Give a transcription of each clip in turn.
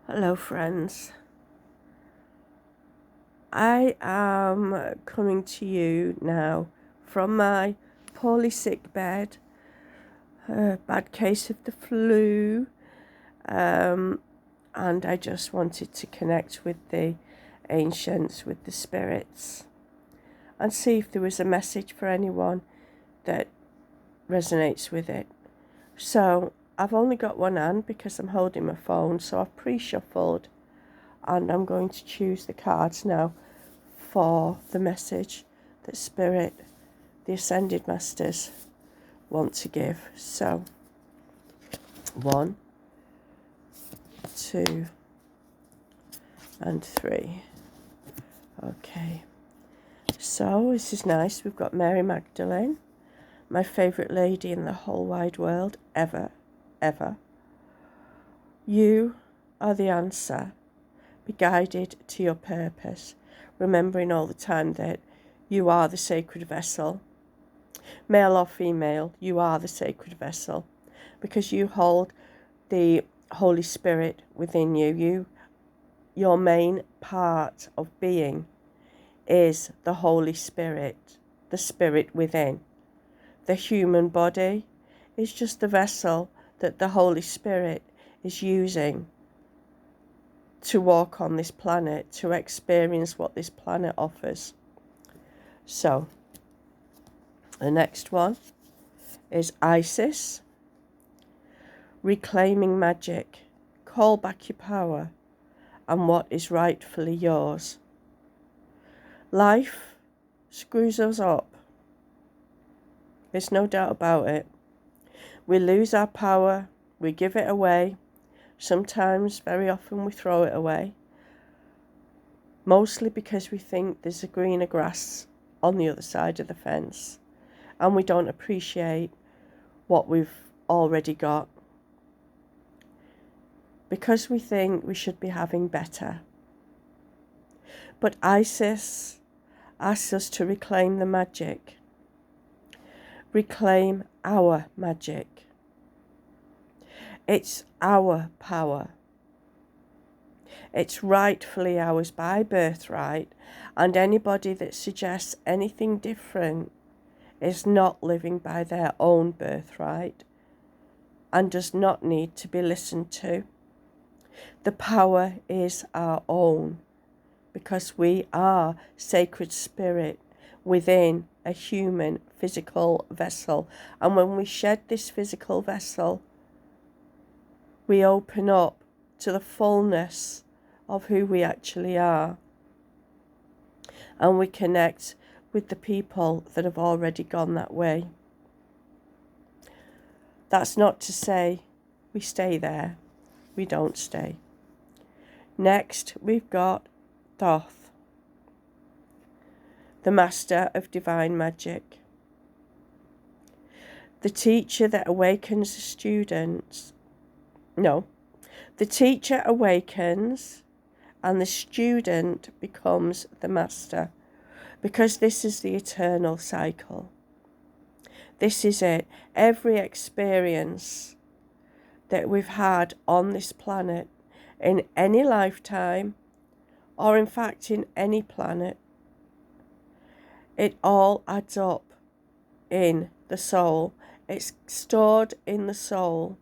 Hello, friends. I am coming to you now from my poorly sick bed, a bad case of the flu, and I just wanted to connect with the ancients, with the spirits, and see if there was a message for anyone that resonates with it. So I've only got one hand because I'm holding my phone, so I've pre-shuffled. And I'm going to choose the cards now for the message that Spirit, the Ascended Masters, want to give. So, 1, 2, and 3. Okay. So, this is nice. We've got Mary Magdalene, my favourite lady in the whole wide world, ever. You are the answer. Be guided to your purpose, remembering all the time that you are the sacred vessel. Male or female, you are the sacred vessel because you hold the Holy Spirit within you. Your main part of being is the Holy Spirit, the spirit within. The human body is just the vessel that the Holy Spirit is using to walk on this planet, to experience what this planet offers. So, the next one is Isis. Reclaiming magic. Call back your power and what is rightfully yours. Life screws us up. There's no doubt about it. We lose our power, we give it away. Sometimes, very often, we throw it away. Mostly because we think there's a greener grass on the other side of the fence. And we don't appreciate what we've already got. Because we think we should be having better. But Isis asks us to reclaim the magic. Reclaim our magic. It's our power. It's rightfully ours by birthright, and anybody that suggests anything different is not living by their own birthright and does not need to be listened to. The power is our own because we are sacred spirit within a human physical vessel. And when we shed this physical vessel, we open up to the fullness of who we actually are. And we connect with the people that have already gone that way. That's not to say we stay there. We don't stay. Next, we've got Thoth, the master of divine magic. The teacher that awakens the students. The teacher awakens and the student becomes the master, because this is the eternal cycle. This is it. Every experience that we've had on this planet, in any lifetime, or in fact in any planet, it all adds up in the soul. It's stored in the soul.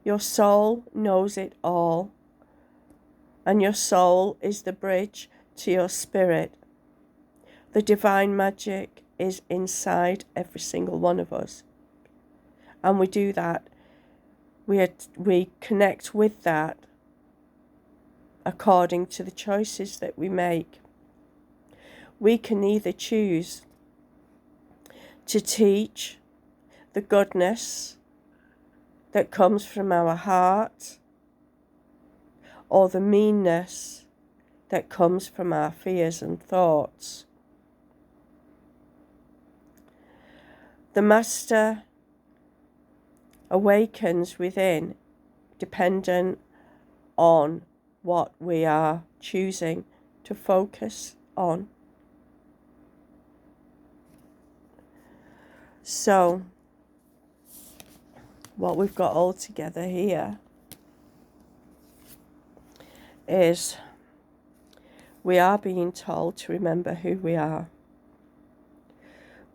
Your soul knows it all, and your soul is the bridge to your spirit. The divine magic is inside every single one of us, and we do that. We connect with that according to the choices that we make. We can either choose to teach the goodness that comes from our heart, or the meanness that comes from our fears and thoughts. The master awakens within, dependent on what we are choosing to focus on. So, what we've got all together here is we are being told to remember who we are.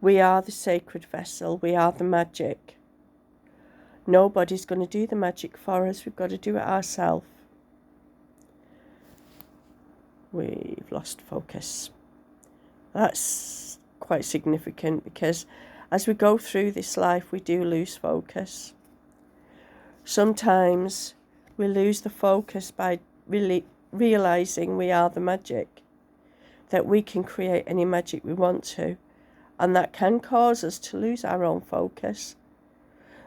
We are the sacred vessel. We are the magic. Nobody's going to do the magic for us. We've got to do it ourselves. We've lost focus. That's quite significant because as we go through this life, we do lose focus. Sometimes we lose the focus by really realizing we are the magic, that we can create any magic we want to, and that can cause us to lose our own focus,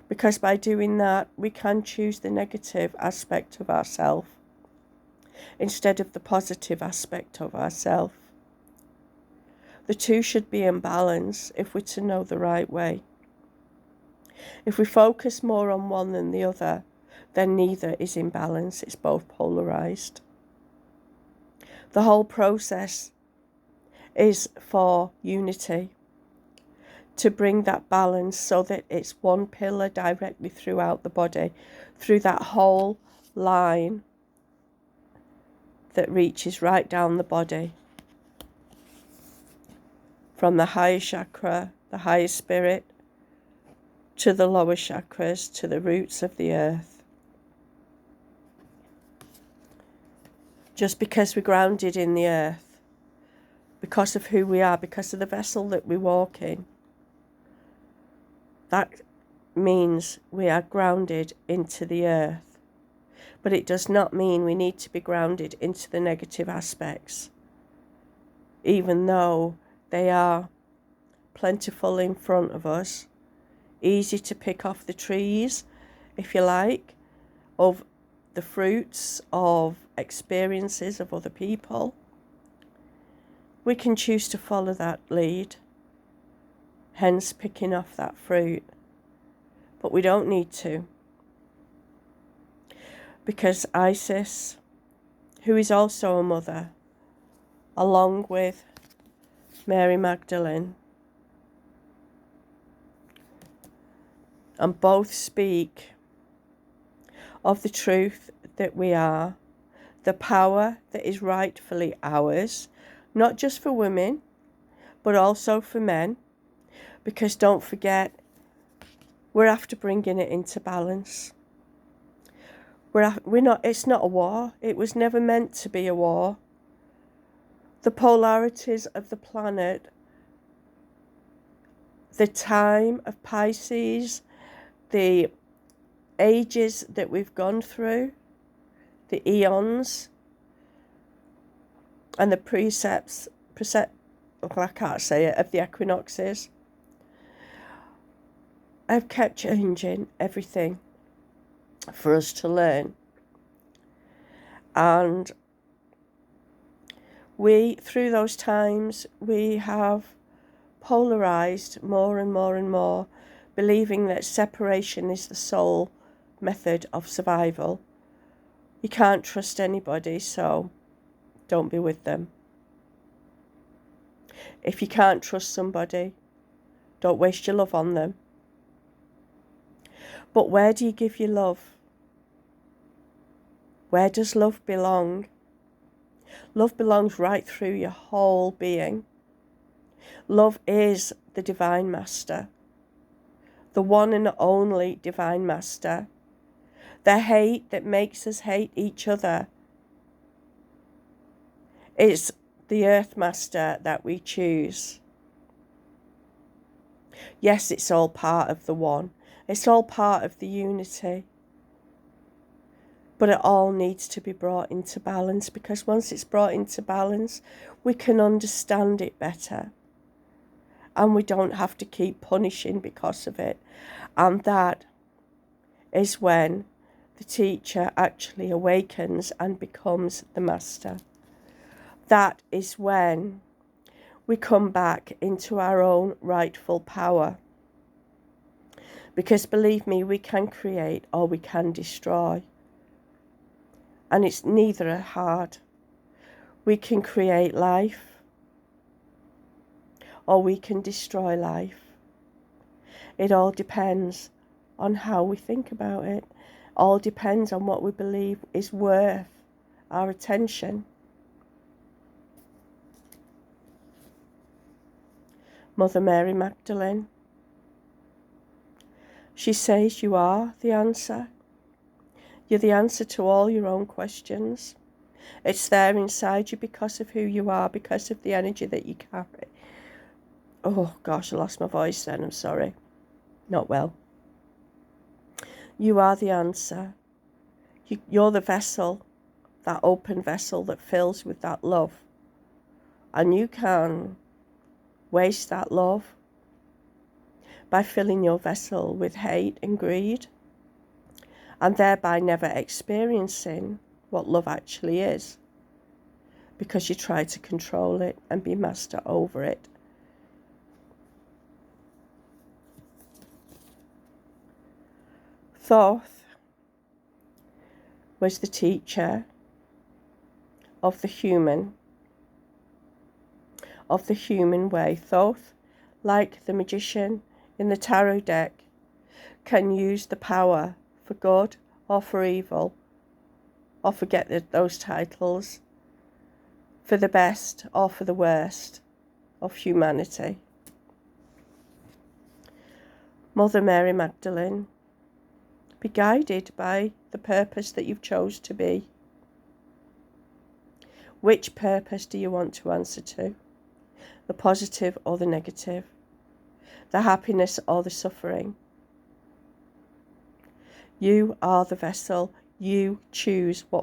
because by doing that we can choose the negative aspect of ourselves instead of the positive aspect of ourselves. The two should be in balance if we're to know the right way. If we focus more on one than the other, then neither is in balance. It's both polarized. The whole process is for unity, to bring that balance so that it's one pillar directly throughout the body, through that whole line that reaches right down the body, from the higher chakra, the higher spirit, to the lower chakras, to the roots of the earth. Just because we're grounded in the earth, because of who we are, because of the vessel that we walk in, that means we are grounded into the earth. But it does not mean we need to be grounded into the negative aspects, even though they are plentiful in front of us, easy to pick off the trees, if you like, of the fruits of experiences of other people. We can choose to follow that lead, hence picking off that fruit. But we don't need to, because Isis, who is also a mother, along with Mary Magdalene, and both speak of the truth that we are, the power that is rightfully ours, not just for women, but also for men, because don't forget, we're after bringing it into balance. It's not a war. It was never meant to be a war. The polarities of the planet, the time of Pisces, the ages that we've gone through, the eons, and the I can't say it, of the equinoxes, have kept changing everything for us to learn. And through those times, we have polarized more and more and more, believing that separation is the sole method of survival. You can't trust anybody, so don't be with them. If you can't trust somebody, don't waste your love on them. But where do you give your love? Where does love belong? Love belongs right through your whole being. Love is the Divine Master, the one and only Divine Master. The hate that makes us hate each other is the Earth Master that we choose. Yes, it's all part of the one. It's all part of the unity. But it all needs to be brought into balance, because once it's brought into balance, we can understand it better. And we don't have to keep punishing because of it. And that is when the teacher actually awakens and becomes the master. That is when we come back into our own rightful power. Because believe me, we can create or we can destroy. And it's neither hard. We can create life or we can destroy life. It all depends on how we think about it. All depends on what we believe is worth our attention. Mother Mary Magdalene. She says you are the answer. You're the answer to all your own questions. It's there inside you because of who you are, because of the energy that you carry. Oh gosh, I lost my voice then, I'm sorry. Not well. You are the answer. You're the vessel, that open vessel that fills with that love. And you can waste that love by filling your vessel with hate and greed, and thereby never experiencing what love actually is, because you try to control it and be master over it. Thoth was the teacher of the human way. Thoth, like the magician in the tarot deck, can use the power for good or for evil, or forget those titles, for the best or for the worst of humanity. Mother Mary Magdalene, be guided by the purpose that you've chose to be. Which purpose do you want to answer to? The positive or the negative? The happiness or the suffering? You are the vessel. You choose what